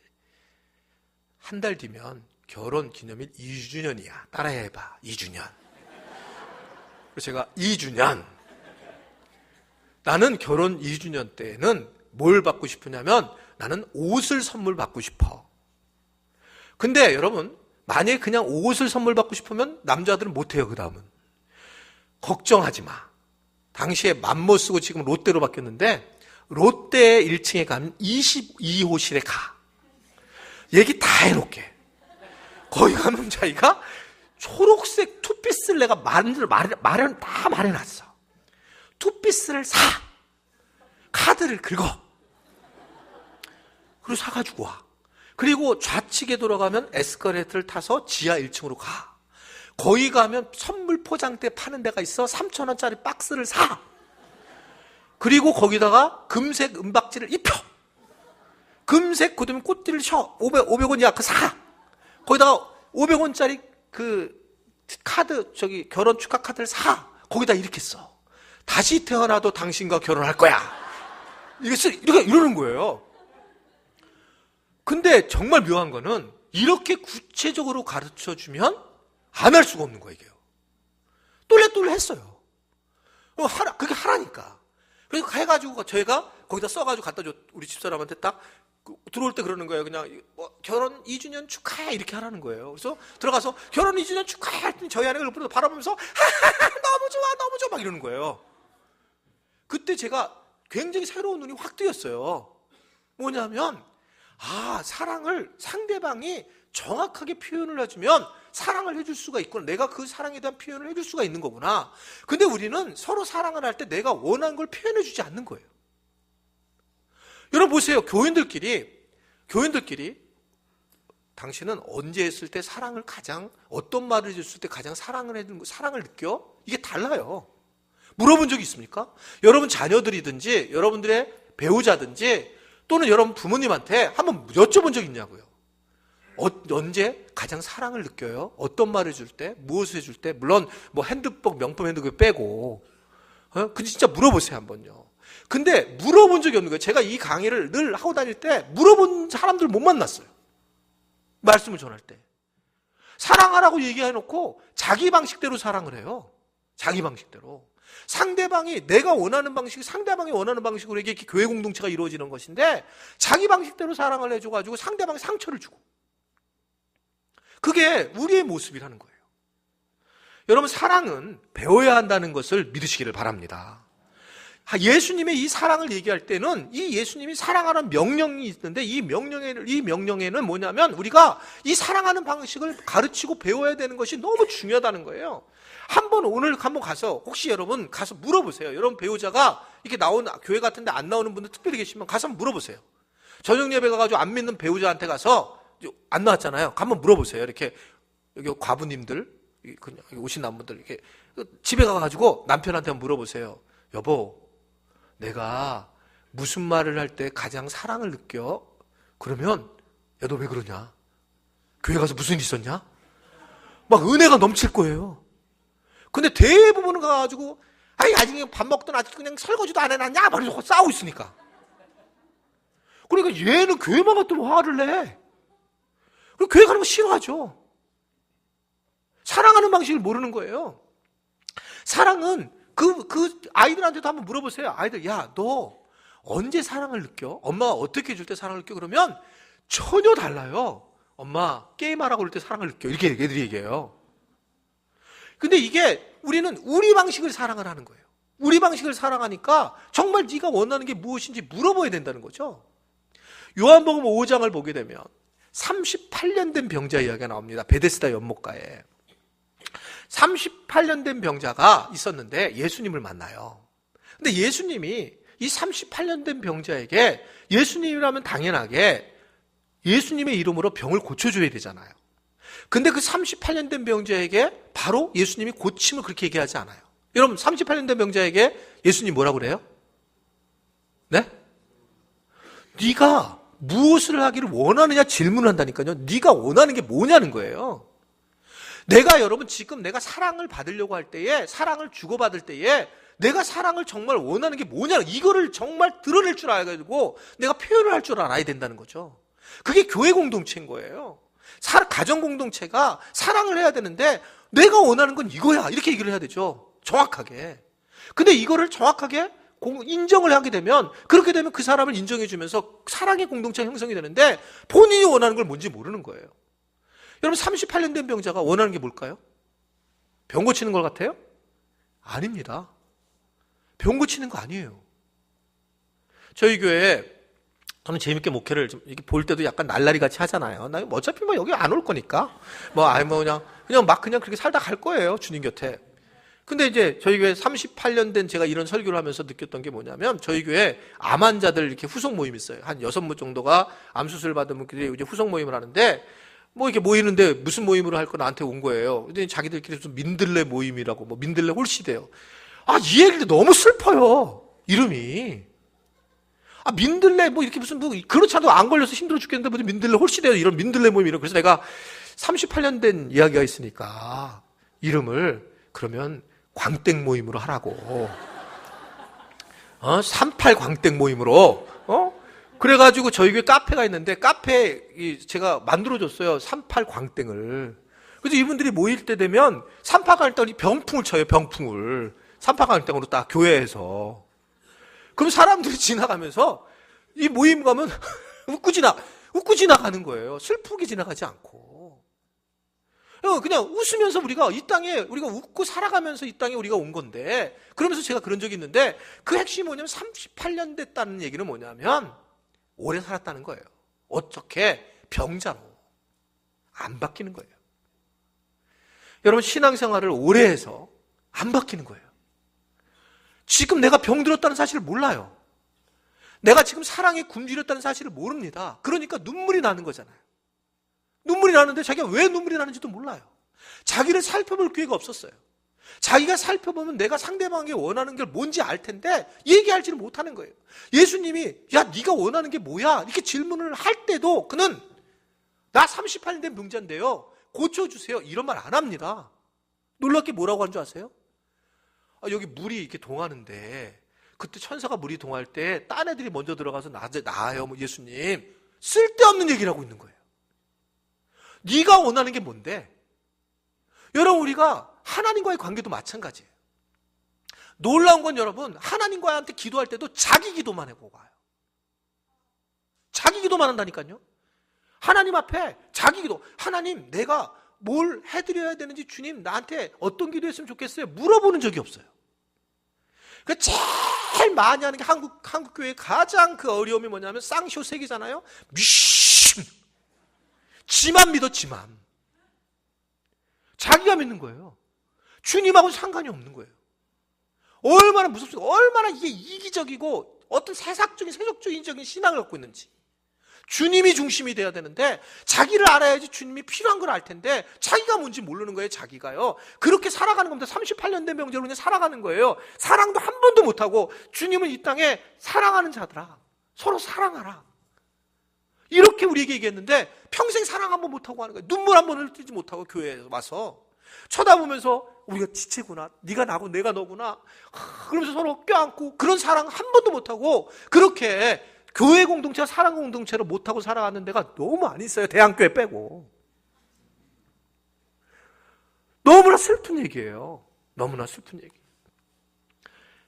한 달 뒤면 결혼 기념일 2주년이야. 따라해봐. 2주년. 그래서 제가 2주년. 나는 결혼 2주년 때는 뭘 받고 싶으냐면 나는 옷을 선물 받고 싶어. 근데 여러분, 만약에 그냥 옷을 선물 받고 싶으면 남자들은 못해요, 그 다음은. 걱정하지 마. 당시에 맘모쓰고 지금 롯데로 바뀌었는데 롯데 1층에 가면 22호실에 가. 얘기 다 해놓게. 거기 가면 자기가 초록색 투피스를 내가 다 마련해놨어. 투피스를 사. 카드를 긁어. 그리고 사가지고 와. 그리고 좌측에 돌아가면 에스컬레이터를 타서 지하 1층으로 가. 거기 가면 선물 포장대 파는 데가 있어. 3,000원짜리 박스를 사. 그리고 거기다가 금색 은박지를 입혀. 금색 그다음에 꽃띠를 쳐. 500원이야. 그 사. 거기다가 500원짜리 그 카드 결혼 축하 카드를 사. 거기다 이렇게 써. 다시 태어나도 당신과 결혼할 거야. 이렇게 이러는 거예요. 근데 정말 묘한 거는 이렇게 구체적으로 가르쳐 주면 안 할 수가 없는 거예요, 이게요. 똘레똘레 했어요. 그게 하라니까. 그래서 해가지고 저희가 거기다 써가지고 갖다 줘. 우리 집사람한테 딱 들어올 때 그러는 거예요. 그냥 결혼 2주년 축하해 이렇게 하라는 거예요. 그래서 들어가서 결혼 2주년 축하해 했더니 저희 아내가 옆으로 바라보면서 너무 좋아 너무 좋아 막 이러는 거예요. 그때 제가 굉장히 새로운 눈이 확 뜨였어요. 뭐냐면 사랑을 상대방이 정확하게 표현을 해주면 사랑을 해줄 수가 있구나. 내가 그 사랑에 대한 표현을 해줄 수가 있는 거구나. 근데 우리는 서로 사랑을 할 때 내가 원하는 걸 표현해주지 않는 거예요. 여러분 보세요. 교인들끼리 당신은 언제 했을 때 사랑을 어떤 말을 해줬을 때 가장 사랑을 느껴? 이게 달라요. 물어본 적이 있습니까? 여러분 자녀들이든지 여러분들의 배우자든지 또는 여러분 부모님한테 한번 여쭤본 적 있냐고요. 언제 가장 사랑을 느껴요? 어떤 말을 해줄 때? 무엇을 해줄 때? 물론 핸드폰, 명품 핸드폰 빼고 근데 진짜 물어보세요 한번요. 근데 물어본 적이 없는 거예요. 제가 이 강의를 늘 하고 다닐 때 물어본 사람들 못 만났어요. 말씀을 전할 때. 사랑하라고 얘기해놓고 자기 방식대로 사랑을 해요. 자기 방식대로. 상대방이 내가 원하는 방식, 상대방이 원하는 방식으로 이게 교회 공동체가 이루어지는 것인데 자기 방식대로 사랑을 해줘가지고 상대방에 상처를 주고. 그게 우리의 모습이라는 거예요. 여러분, 사랑은 배워야 한다는 것을 믿으시기를 바랍니다. 예수님의 이 사랑을 얘기할 때는 이 예수님이 사랑하는 명령이 있는데 이 명령에는 뭐냐면 우리가 이 사랑하는 방식을 가르치고 배워야 되는 것이 너무 중요하다는 거예요. 오늘 한번 가서 혹시 여러분 가서 물어보세요. 여러분 배우자가 이렇게 교회 같은데 안 나오는 분들 특별히 계시면 가서 한번 물어보세요. 저녁 예배 가가지고 안 믿는 배우자한테 가서 안 나왔잖아요. 한번 물어보세요. 이렇게 여기 과부님들 그냥 오신 남분들 이렇게 집에 가가지고 남편한테 한번 물어보세요. 여보, 내가 무슨 말을 할 때 가장 사랑을 느껴? 그러면 야, 너 왜 그러냐? 교회 가서 무슨 일 있었냐? 막 은혜가 넘칠 거예요. 근데 대부분은 가가지고 아직 밥 먹던 아직 그냥 설거지도 안 해놨냐? 막 이러고 싸우고 있으니까. 그러니까 얘는 교회만 갔더니 화를 내. 그리고 교회 가는 거 싫어하죠. 사랑하는 방식을 모르는 거예요. 사랑은 그 아이들한테도 한번 물어보세요. 아이들, 야, 너 언제 사랑을 느껴? 엄마가 어떻게 해줄 때 사랑을 느껴? 그러면 전혀 달라요. 엄마 게임하라고 그럴 때 사랑을 느껴. 이렇게 애들이 얘기해요. 근데 이게 우리는 우리 방식을 사랑을 하는 거예요. 우리 방식을 사랑하니까 정말 네가 원하는 게 무엇인지 물어봐야 된다는 거죠. 요한복음 5장을 보게 되면 38년 된 병자 이야기가 나옵니다. 베데스다 연못가에 38년 된 병자가 있었는데 예수님을 만나요. 근데 예수님이 이 38년 된 병자에게 예수님이라면 당연하게 예수님의 이름으로 병을 고쳐줘야 되잖아요. 근데 그 38년 된 병자에게 바로 예수님이 고침을 그렇게 얘기하지 않아요. 여러분, 38년 된 병자에게 예수님 뭐라고 그래요? 네? 네가 무엇을 하기를 원하느냐 질문을 한다니까요. 네가 원하는 게 뭐냐는 거예요. 여러분 지금 내가 사랑을 받으려고 할 때에, 사랑을 주고받을 때에 내가 사랑을 정말 원하는 게 뭐냐, 이거를 정말 드러낼 줄 알아가지고 내가 표현을 할 줄 알아야 된다는 거죠. 그게 교회 공동체인 거예요. 가정 공동체가 사랑을 해야 되는데 내가 원하는 건 이거야, 이렇게 얘기를 해야 되죠. 정확하게. 근데 이거를 정확하게 인정을 하게 되면, 그렇게 되면 그 사람을 인정해 주면서 사랑의 공동체가 형성이 되는데 본인이 원하는 걸 뭔지 모르는 거예요. 여러분, 38년 된 병자가 원하는 게 뭘까요? 병 고치는 걸 같아요? 아닙니다. 병 고치는 거 아니에요. 저희 교회에 저는 재밌게 목회를 좀 이렇게 볼 때도 약간 날라리 같이 하잖아요. 나 어차피 뭐 여기 안 올 거니까 그냥 그렇게 살다 갈 거예요, 주님 곁에. 근데 이제 저희 교회 38년 된 제가 이런 설교를 하면서 느꼈던 게 뭐냐면, 저희 교회 암 환자들 이렇게 후속 모임이 있어요. 한 6분 정도가 암 수술 받은 분들이 이제 후속 모임을 하는데, 뭐 이렇게 모이는데 무슨 모임으로 할 거 나한테 온 거예요. 근데 자기들끼리 무슨 민들레 모임이라고, 뭐 민들레 홀시대요. 이 얘기도 너무 슬퍼요, 이름이. 민들레 뭐 이렇게 무슨 그렇지 않아도 안 걸려서 힘들어 죽겠는데 무슨 민들레 홀시대요, 이런 민들레 모임 이런. 그래서 내가 38년 된 이야기가 있으니까 이름을 그러면 광땡 모임으로 하라고. 38 광땡 모임으로. 그래가지고 저희 교회 카페가 있는데 카페 제가 만들어줬어요, 38 광땡을. 그래서 이분들이 모일 때 되면 38 광땡이 병풍을 쳐요, 병풍을. 38 광땡으로 딱 교회에서. 그럼 사람들이 지나가면서 이 모임 가면 웃고 지나가는 거예요. 슬프게 지나가지 않고. 그냥 웃으면서 우리가 이 땅에 우리가 웃고 살아가면서 이 땅에 우리가 온 건데, 그러면서 제가 그런 적이 있는데, 그 핵심이 뭐냐면 38년 됐다는 얘기는 뭐냐면 오래 살았다는 거예요. 어떻게? 병자로 안 바뀌는 거예요. 여러분, 신앙생활을 오래 해서 안 바뀌는 거예요. 지금 내가 병들었다는 사실을 몰라요. 내가 지금 사랑에 굶주렸다는 사실을 모릅니다. 그러니까 눈물이 나는 거잖아요. 눈물이 나는데 자기가 왜 눈물이 나는지도 몰라요. 자기를 살펴볼 기회가 없었어요. 자기가 살펴보면 내가 상대방이 원하는 게 뭔지 알 텐데 얘기하지를 못하는 거예요. 예수님이 야, 네가 원하는 게 뭐야? 이렇게 질문을 할 때도 그는 나 38년 된 병자인데요, 고쳐주세요, 이런 말 안 합니다. 놀랍게 뭐라고 한 줄 아세요? 여기 물이 이렇게 동하는데 그때 천사가 물이 동할 때 딴 애들이 먼저 들어가서 나아요, 예수님. 쓸데없는 얘기를 하고 있는 거예요. 네가 원하는 게 뭔데? 여러분, 우리가 하나님과의 관계도 마찬가지예요. 놀라운 건 여러분, 하나님과한테 기도할 때도 자기 기도만 하고 가요. 자기 기도만 한다니까요. 하나님 앞에 자기 기도. 하나님, 내가 뭘 해드려야 되는지 주님 나한테 어떤 기도했으면 좋겠어요? 물어보는 적이 없어요. 그 제일 많이 하는 게 한국 교회의 가장 그 어려움이 뭐냐면 쌍쇼색이잖아요. 지만 믿어, 지만. 자기가 믿는 거예요. 주님하고 상관이 없는 거예요. 얼마나 무섭습니까? 얼마나 이게 이기적이고 어떤 세속적인 신앙을 갖고 있는지. 주님이 중심이 돼야 되는데 자기를 알아야지 주님이 필요한 걸 알 텐데 자기가 뭔지 모르는 거예요. 자기가요. 그렇게 살아가는 겁니다. 38년 된 명제로 그냥 살아가는 거예요. 사랑도 한 번도 못하고 주님은 이 땅에 사랑하는 자들아 서로 사랑하라 이렇게 우리에게 얘기했는데 평생 사랑 한 번 못하고 하는 거예요. 눈물 한 번 흘리지 못하고 교회에 와서 쳐다보면서 우리가 지체구나, 네가 나고 내가 너구나 그러면서 서로 껴안고 그런 사랑 한 번도 못하고 그렇게 교회 공동체와 사랑 공동체를 못하고 살아가는 데가 너무 많이 있어요. 대한교회 빼고. 너무나 슬픈 얘기예요. 너무나 슬픈 얘기.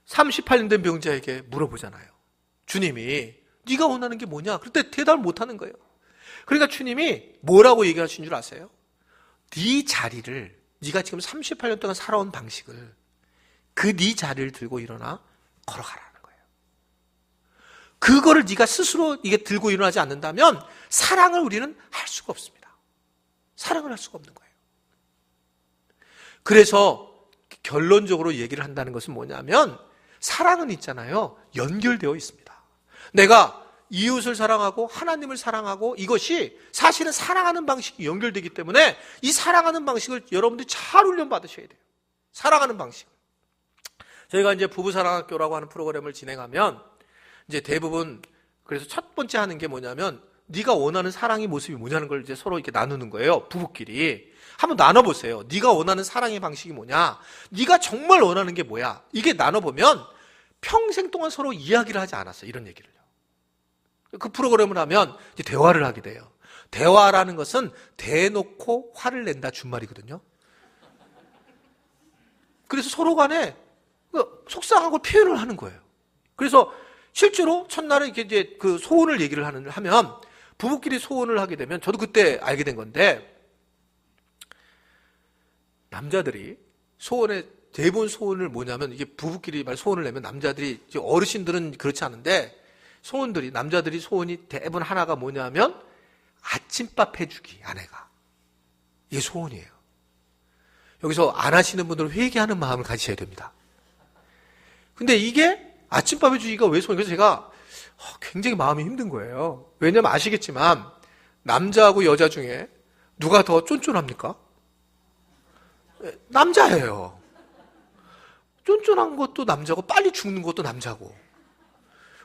38년 된 병자에게 물어보잖아요. 주님이 네가 원하는 게 뭐냐? 그때 대답을 못하는 거예요. 그러니까 주님이 뭐라고 얘기하신 줄 아세요? 네 자리를, 네가 지금 38년 동안 살아온 방식을 그 네 자리를 들고 일어나 걸어가라. 그거를 네가 스스로 이게 들고 일어나지 않는다면 사랑을 우리는 할 수가 없습니다. 사랑을 할 수가 없는 거예요. 그래서 결론적으로 얘기를 한다는 것은 뭐냐면 사랑은 있잖아요. 연결되어 있습니다. 내가 이웃을 사랑하고 하나님을 사랑하고 이것이 사실은 사랑하는 방식이 연결되기 때문에 이 사랑하는 방식을 여러분들이 잘 훈련 받으셔야 돼요. 사랑하는 방식. 저희가 이제 부부사랑학교라고 하는 프로그램을 진행하면 이제 대부분 그래서 첫 번째 하는 게 뭐냐면 네가 원하는 사랑의 모습이 뭐냐는 걸 이제 서로 이렇게 나누는 거예요. 부부끼리. 한번 나눠보세요. 네가 원하는 사랑의 방식이 뭐냐? 네가 정말 원하는 게 뭐야? 이게 나눠보면 평생 동안 서로 이야기를 하지 않았어요. 이런 얘기를요. 그 프로그램을 하면 이제 대화를 하게 돼요. 대화라는 것은 대놓고 화를 낸다 준말이거든요. 그래서 서로 간에 속상한 걸 표현을 하는 거예요. 그래서 실제로 첫날에 이렇게 이제 그 소원을 얘기를 하면 부부끼리 소원을 하게 되면 저도 그때 알게 된 건데 남자들이 대부분 소원을 뭐냐면 이게 부부끼리 소원을 내면 남자들이 이제 어르신들은 그렇지 않은데 남자들이 소원이 대부분 하나가 뭐냐면 아침밥 해주기 아내가 이게 소원이에요. 여기서 안 하시는 분들은 회개하는 마음을 가지셔야 됩니다. 근데 이게 아침밥 해주기가 왜 소원이에요? 그래서 제가 굉장히 마음이 힘든 거예요. 왜냐면 아시겠지만 남자하고 여자 중에 누가 더 쫀쫀합니까? 남자예요. 쫀쫀한 것도 남자고 빨리 죽는 것도 남자고.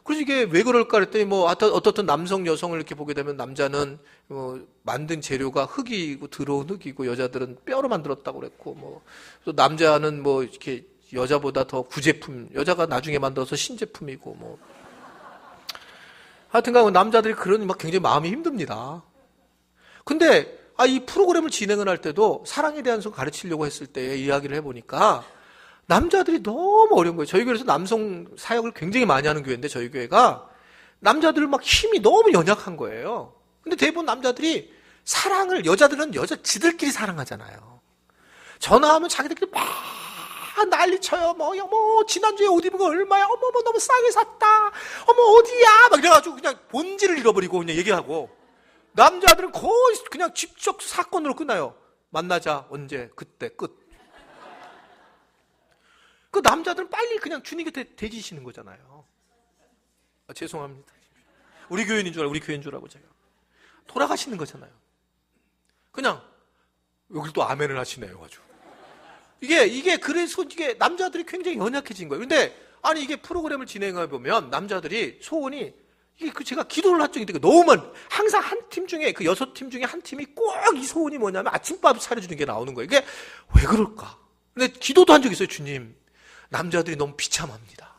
그래서 이게 왜 그럴까 그랬더니 어떻든 남성 여성을 이렇게 보게 되면 남자는 만든 재료가 흙이고 들어온 흙이고 여자들은 뼈로 만들었다고 그랬고 또 남자는 이렇게 여자보다 더 구제품, 여자가 나중에 만들어서 신제품이고 하여튼간 남자들이 그런 굉장히 마음이 힘듭니다. 근데 이 프로그램을 진행을 할 때도 사랑에 대한 걸 가르치려고 했을 때 이야기를 해보니까 남자들이 너무 어려운 거예요. 저희 교회에서 남성 사역을 굉장히 많이 하는 교회인데 저희 교회가 남자들 힘이 너무 연약한 거예요. 근데 대부분 남자들이 여자들은 지들끼리 사랑하잖아요. 전화하면 자기들끼리 막 난리쳐요. 지난주에 옷 입은 거 얼마야? 어머, 너무 싸게 샀다. 어머, 어디야? 이래가지고 그냥 본질을 잃어버리고 그냥 얘기하고. 남자들은 거의 그냥 직접 사건으로 끝나요. 만나자, 언제, 그때, 끝. 그 남자들은 빨리 그냥 주님 곁에 대지시는 거잖아요. 죄송합니다. 우리 교인인 줄 알고 제가. 돌아가시는 거잖아요. 그냥, 여기 또 아멘을 하시네요, 아주. 그래서 남자들이 굉장히 연약해진 거예요. 근데, 이게 프로그램을 진행해 보면 남자들이 소원이, 제가 기도를 한 적이 있는데 항상 한 팀 중에, 그 6팀 중에 한 팀이 꼭 이 소원이 뭐냐면 아침밥 차려주는 게 나오는 거예요. 이게 왜 그럴까? 근데 기도도 한 적이 있어요, 주님. 남자들이 너무 비참합니다.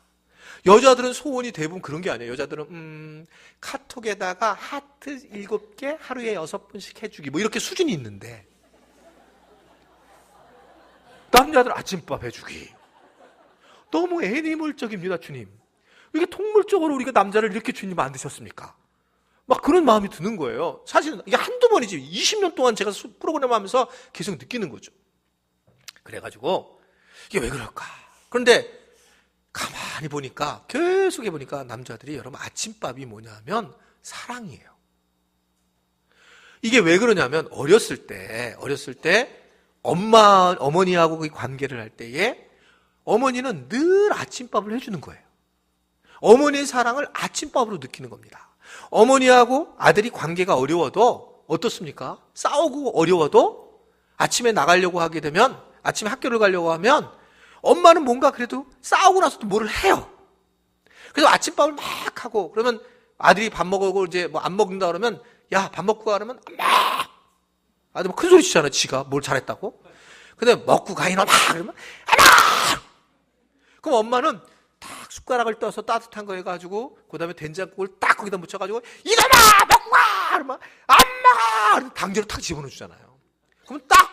여자들은 소원이 대부분 그런 게 아니에요. 여자들은, 카톡에다가 하트 7개 하루에 6번씩 해주기. 이렇게 수준이 있는데. 남자들 아침밥 해주기. 너무 애니멀적입니다, 주님. 이게 동물적으로 우리가 남자를 이렇게 주님 만드셨습니까? 막 그런 마음이 드는 거예요. 사실은 이게 한두 번이지 20년 동안 제가 프로그램 하면서 계속 느끼는 거죠. 그래가지고 이게 왜 그럴까? 그런데 가만히 보니까, 계속 해보니까 남자들이 여러분 아침밥이 뭐냐면 사랑이에요. 이게 왜 그러냐면 어렸을 때 어머니하고 그 관계를 할 때에 어머니는 늘 아침밥을 해주는 거예요. 어머니의 사랑을 아침밥으로 느끼는 겁니다. 어머니하고 아들이 관계가 어려워도 어떻습니까? 싸우고 어려워도 아침에 나가려고 하게 되면, 아침에 학교를 가려고 하면 엄마는 뭔가 그래도 싸우고 나서도 뭐를 해요. 그래서 아침밥을 막 하고, 그러면 아들이 밥 먹고 이제 뭐 안 먹는다 그러면, 야, 밥 먹고 가 그러면 막 아들 큰 소리 치잖아, 지가 뭘 잘했다고. 근데 먹고 가 이놈아 그러면 아마. 그럼 엄마는 딱 숟가락을 떠서 따뜻한 거 해가지고 그다음에 된장국을 딱 거기다 묻혀가지고 이놈아 먹고 가 그러면 안 먹어. 당지로 탁 집어넣어주잖아요. 그러면 딱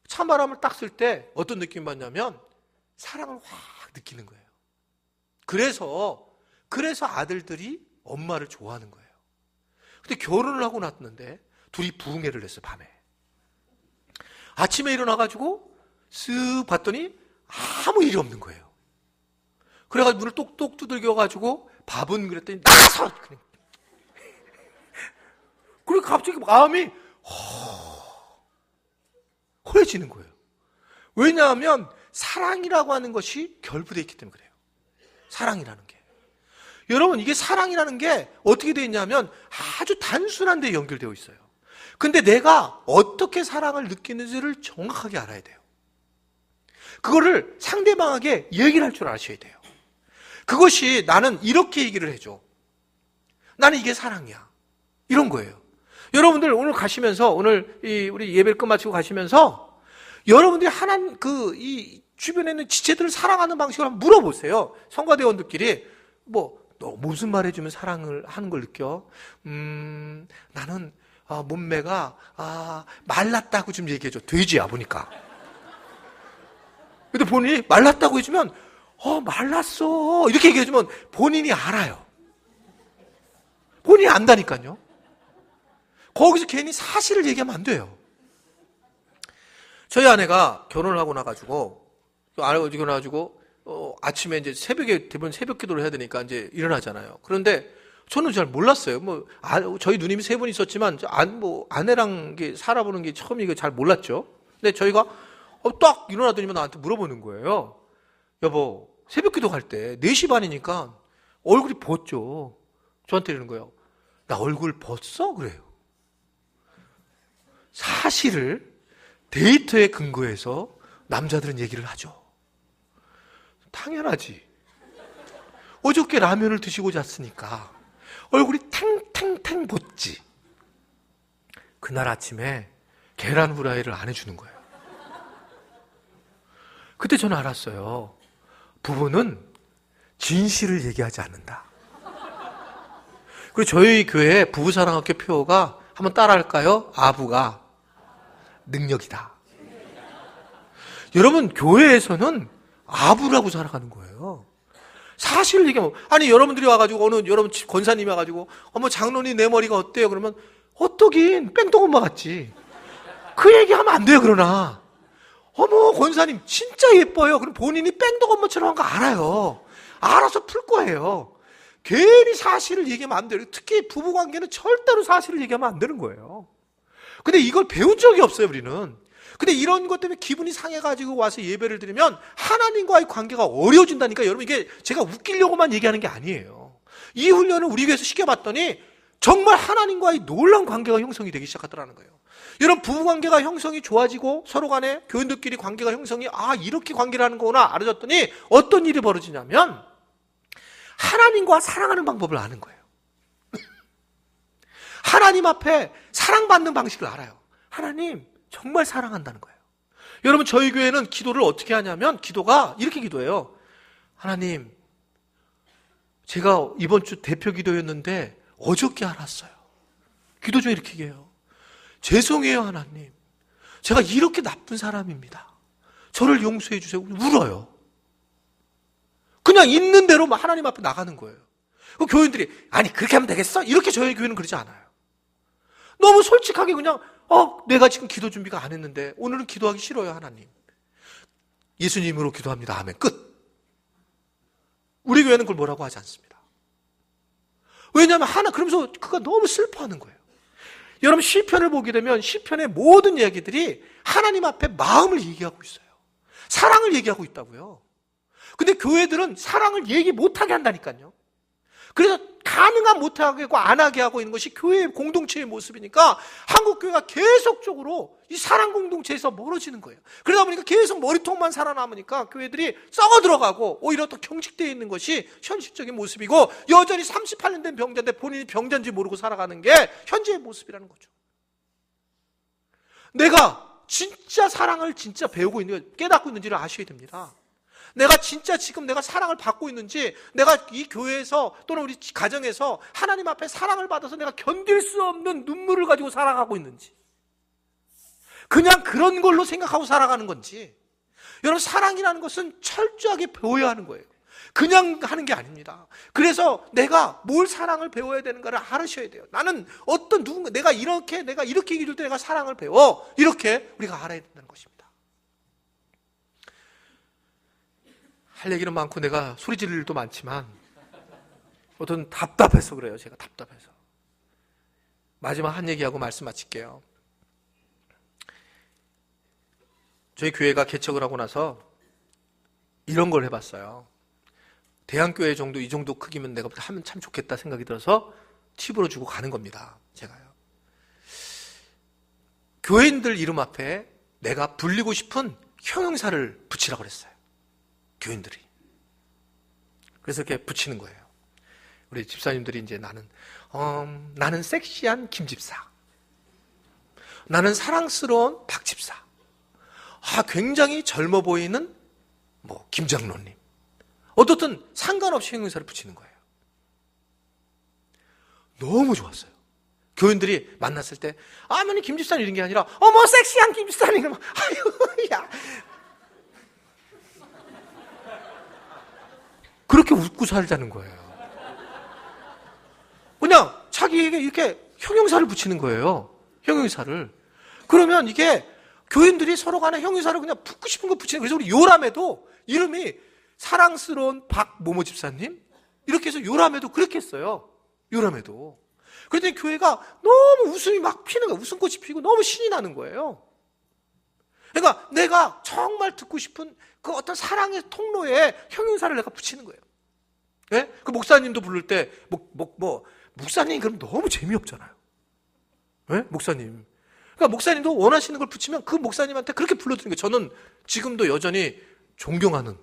찬바람을 딱 쓸 때 어떤 느낌 받냐면 사랑을 확 느끼는 거예요. 그래서 아들들이 엄마를 좋아하는 거예요. 근데 결혼을 하고 났는데 둘이 부흥회를 했어요, 밤에. 아침에 일어나가지고 쓱 봤더니 아무 일이 없는 거예요. 그래가지고 문을 똑똑 두들겨가지고 밥은 그랬더니 나가서! 그리고 갑자기 마음이 허해지는 거예요. 왜냐하면 사랑이라고 하는 것이 결부되어 있기 때문에 그래요. 사랑이라는 게. 여러분, 이게 사랑이라는 게 어떻게 되어 있냐면 아주 단순한 데 연결되어 있어요. 근데 내가 어떻게 사랑을 느끼는지를 정확하게 알아야 돼요. 그거를 상대방에게 얘기를 할 줄 아셔야 돼요. 그것이 나는 이렇게 얘기를 해줘. 나는 이게 사랑이야. 이런 거예요. 여러분들 오늘 가시면서, 오늘 우리 예배를 끝마치고 가시면서 여러분들이 이 주변에 있는 지체들을 사랑하는 방식을 한번 물어보세요. 성가대원들끼리 너 무슨 말 해주면 사랑을 하는 걸 느껴? 나는 몸매가 말랐다고 좀 얘기해줘. 돼지야 보니까. 근데 본인이 말랐다고 해주면 말랐어 이렇게 얘기해주면 본인이 알아요. 본인이 안다니까요. 거기서 괜히 사실을 얘기하면 안 돼요. 저희 아내가 결혼을 하고 나가지고 아침에 이제 대부분 새벽 기도를 해야 되니까 이제 일어나잖아요. 그런데 저는 잘 몰랐어요. 저희 누님이 세 분 있었지만, 아내랑 살아보는 게 처음이고 잘 몰랐죠. 근데 저희가 딱 일어나더니만 나한테 물어보는 거예요. 여보, 새벽 기도 갈 때 4시 반이니까 얼굴이 벗죠. 저한테 이러는 거예요. 나 얼굴 벗어? 그래요. 사실을 데이터에 근거해서 남자들은 얘기를 하죠. 당연하지. 어저께 라면을 드시고 잤으니까 얼굴이 탱탱탱 벗지. 그날 아침에 계란 후라이를 안 해주는 거예요. 그때 저는 알았어요. 부부는 진실을 얘기하지 않는다. 그리고 저희 교회 부부사랑학교 표어가 한번 따라할까요? 아부가 능력이다. 여러분, 교회에서는 아부라고 살아가는 거예요. 사실을 얘기하면, 여러분들이 와가지고, 여러분 권사님이 와가지고, 장로님 내 머리가 어때요? 그러면, 어떠긴, 뺑똥엄마 같지. 그 얘기하면 안 돼요, 그러나. 권사님 진짜 예뻐요. 그럼 본인이 뺑똥엄마처럼 한 거 알아요. 알아서 풀 거예요. 괜히 사실을 얘기하면 안 돼요. 특히 부부관계는 절대로 사실을 얘기하면 안 되는 거예요. 근데 이걸 배운 적이 없어요, 우리는. 근데 이런 것 때문에 기분이 상해가지고 와서 예배를 드리면 하나님과의 관계가 어려워진다니까. 여러분, 이게 제가 웃기려고만 얘기하는 게 아니에요. 이 훈련을 우리 교회에서 시켜봤더니 정말 하나님과의 놀라운 관계가 형성이 되기 시작하더라는 거예요. 여러분, 부부관계가 형성이 좋아지고 서로 간에 교인들끼리 관계가 형성이 이렇게 관계를 하는 거구나 알아졌더니 어떤 일이 벌어지냐면 하나님과 사랑하는 방법을 아는 거예요. 하나님 앞에 사랑받는 방식을 알아요. 하나님 정말 사랑한다는 거예요. 여러분, 저희 교회는 기도를 어떻게 하냐면 기도가 이렇게 기도해요. 하나님, 제가 이번 주 대표 기도였는데 어저께 알았어요. 기도 중에 이렇게 얘기해요. 죄송해요, 하나님. 제가 이렇게 나쁜 사람입니다. 저를 용서해 주세요. 울어요. 그냥 있는 대로 막 하나님 앞에 나가는 거예요. 그 교인들이 아니 그렇게 하면 되겠어? 이렇게 저희 교회는 그러지 않아요. 너무 솔직하게 그냥 내가 지금 기도 준비가 안 했는데 오늘은 기도하기 싫어요. 하나님 예수님으로 기도합니다. 아멘. 끝. 우리 교회는 그걸 뭐라고 하지 않습니다. 왜냐하면 그러면서 그가 너무 슬퍼하는 거예요. 여러분 시편을 보게 되면 시편의 모든 이야기들이 하나님 앞에 마음을 얘기하고 있어요. 사랑을 얘기하고 있다고요. 근데 교회들은 사랑을 얘기 못하게 한다니까요. 그래서 가능한 못하게 하고 안 하게 하고 있는 것이 교회의 공동체의 모습이니까 한국교회가 계속적으로 이 사랑 공동체에서 멀어지는 거예요. 그러다 보니까 계속 머리통만 살아남으니까 교회들이 썩어 들어가고 오히려 더 경직되어 있는 것이 현실적인 모습이고 여전히 38년 된 병자인데 본인이 병자인지 모르고 살아가는 게 현재의 모습이라는 거죠. 내가 진짜 사랑을 진짜 배우고 있는, 깨닫고 있는지를 아셔야 됩니다. 내가 진짜 지금 내가 사랑을 받고 있는지, 내가 이 교회에서 또는 우리 가정에서 하나님 앞에 사랑을 받아서 내가 견딜 수 없는 눈물을 가지고 살아가고 있는지, 그냥 그런 걸로 생각하고 살아가는 건지. 여러분 사랑이라는 것은 철저하게 배워야 하는 거예요. 그냥 하는 게 아닙니다. 그래서 내가 뭘 사랑을 배워야 되는가를 알으셔야 돼요. 나는 누군가 내가 이렇게 얘기할 때 내가 사랑을 배워, 이렇게 우리가 알아야 된다는 것입니다. 할 얘기는 많고 내가 소리 지를 일도 많지만 어떤 답답해서 그래요. 제가 답답해서. 마지막 한 얘기하고 말씀 마칠게요. 저희 교회가 개척을 하고 나서 이런 걸 해봤어요. 대한교회 정도, 이 정도 크기면 내가 하면 참 좋겠다 생각이 들어서 팁으로 주고 가는 겁니다. 제가요. 교인들 이름 앞에 내가 불리고 싶은 형용사를 붙이라고 그랬어요. 교인들이. 그래서 이렇게 붙이는 거예요. 우리 집사님들이 이제 나는 섹시한 김집사. 나는 사랑스러운 박집사. 굉장히 젊어 보이는 김장로님. 어떻든 상관없이 형용사를 붙이는 거예요. 너무 좋았어요. 교인들이 만났을 때 아니 김집사님 이런 게 아니라 섹시한 김집사님. 아유 야. 그렇게 웃고 살자는 거예요. 그냥 자기에게 이렇게 형용사를 붙이는 거예요. 형용사를. 그러면 이게 교인들이 서로 간에 형용사를 그냥 붙고 싶은 거 붙이는 거예요. 그래서 우리 요람에도 이름이 사랑스러운 박모모 집사님? 이렇게 해서 요람에도 그렇게 했어요. 요람에도. 그랬더니 교회가 너무 웃음이 막 피는 거예요. 웃음꽃이 피고 너무 신이 나는 거예요. 그러니까 내가 정말 듣고 싶은 그 어떤 사랑의 통로에 형용사를 내가 붙이는 거예요. 네? 그 목사님도 부를 때, 목사님 그럼 너무 재미없잖아요. 네? 목사님. 그러니까 목사님도 원하시는 걸 붙이면 그 목사님한테 그렇게 불러드리는 거예요. 저는 지금도 여전히 존경하는.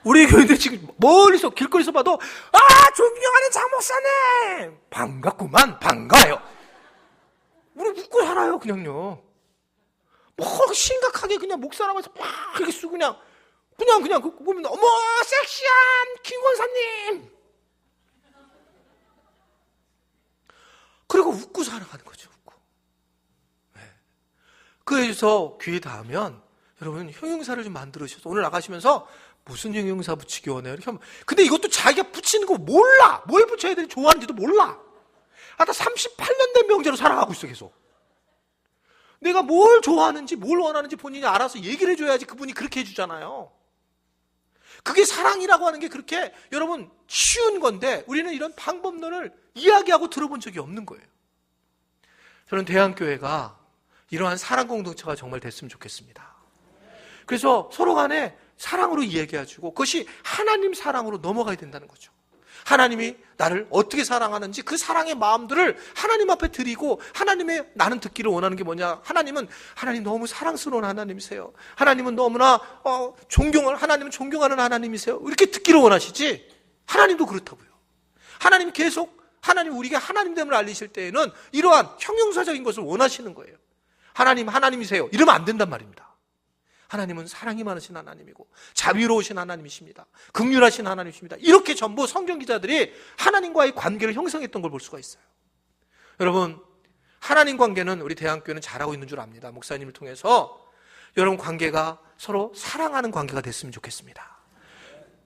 우리 교인들이 지금 멀리서 길거리에서 봐도 존경하는 장 목사님 반갑구만, 반가워요. 우리 웃고 살아요. 그냥요. 심각하게 그냥 목사람에서 막 이렇게 쓰고 그냥 그거 보면 섹시한 김 권사님. 그리고 웃고 살아가는 거죠. 웃고. 네. 그래서 귀에 닿으면 여러분 형용사를 좀 만들으셔서 오늘 나가시면서 무슨 형용사 붙이기 원해요? 이렇게 하면, 근데 이것도 자기가 붙이는 거 몰라. 뭘 붙여야 되는지 좋아하는지도 몰라. 나 38년 된 병자로 살아가고 있어 계속. 내가 뭘 좋아하는지 뭘 원하는지 본인이 알아서 얘기를 해줘야지 그분이 그렇게 해주잖아요. 그게 사랑이라고 하는 게 그렇게 여러분 쉬운 건데 우리는 이런 방법론을 이야기하고 들어본 적이 없는 거예요. 저는 대한교회가 이러한 사랑 공동체가 정말 됐으면 좋겠습니다. 그래서 서로 간에 사랑으로 이야기해주고 그것이 하나님 사랑으로 넘어가야 된다는 거죠. 하나님이 나를 어떻게 사랑하는지 그 사랑의 마음들을 하나님 앞에 드리고, 하나님의 나는 듣기를 원하는 게 뭐냐, 하나님 너무 사랑스러운 하나님이세요. 하나님은 너무나 하나님은 존경하는 하나님이세요. 이렇게 듣기를 원하시지. 하나님도 그렇다고요. 하나님 계속 우리에게 하나님됨을 알리실 때에는 이러한 형용사적인 것을 원하시는 거예요. 하나님이세요. 이러면 안 된단 말입니다. 하나님은 사랑이 많으신 하나님이고 자비로우신 하나님이십니다. 긍휼하신 하나님이십니다. 이렇게 전부 성경 기자들이 하나님과의 관계를 형성했던 걸 볼 수가 있어요. 여러분, 하나님 관계는 우리 대한교회는 잘하고 있는 줄 압니다. 목사님을 통해서 여러분 관계가 서로 사랑하는 관계가 됐으면 좋겠습니다.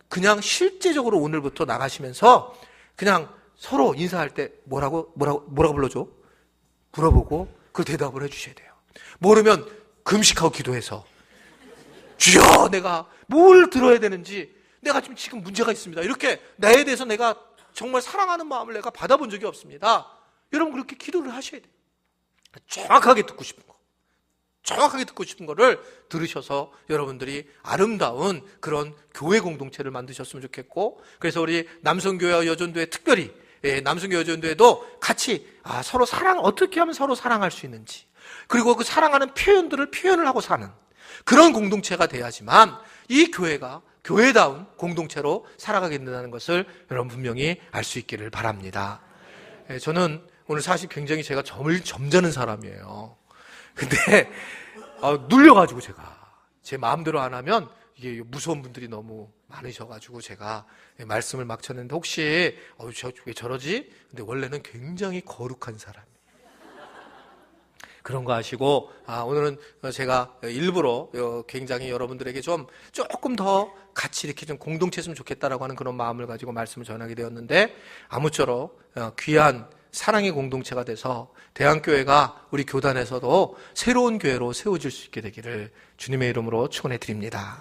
그냥 실제적으로 오늘부터 나가시면서 그냥 서로 인사할 때 뭐라고 불러줘? 물어보고 그 대답을 해주셔야 돼요. 모르면 금식하고 기도해서 주여, 내가 뭘 들어야 되는지, 내가 지금 문제가 있습니다. 이렇게 나에 대해서 내가 정말 사랑하는 마음을 내가 받아본 적이 없습니다. 여러분 그렇게 기도를 하셔야 돼요. 정확하게 듣고 싶은 거를 들으셔서 여러분들이 아름다운 그런 교회 공동체를 만드셨으면 좋겠고, 그래서 우리 남성교회와 여전도회, 특별히 남성교회 여전도회도 같이 서로 어떻게 하면 서로 사랑할 수 있는지, 그리고 그 사랑하는 표현을 하고 사는 그런 공동체가 돼야지만 이 교회가 교회다운 공동체로 살아가게 된다는 것을 여러분 분명히 알 수 있기를 바랍니다. 저는 오늘 사실 굉장히 제가 점잖은 사람이에요. 근데 눌려가지고 제가 제 마음대로 안 하면 이게 무서운 분들이 너무 많으셔가지고 제가 말씀을 막 쳤는데, 혹시 왜 저러지? 근데 원래는 굉장히 거룩한 사람이에요. 그런 거 아시고, 오늘은 제가 일부러 굉장히 여러분들에게 조금 더 같이 이렇게 좀 공동체였으면 좋겠다라고 하는 그런 마음을 가지고 말씀을 전하게 되었는데, 아무쪼록 귀한 사랑의 공동체가 돼서 대한교회가 우리 교단에서도 새로운 교회로 세워질 수 있게 되기를 주님의 이름으로 축원해 드립니다.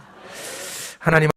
하나님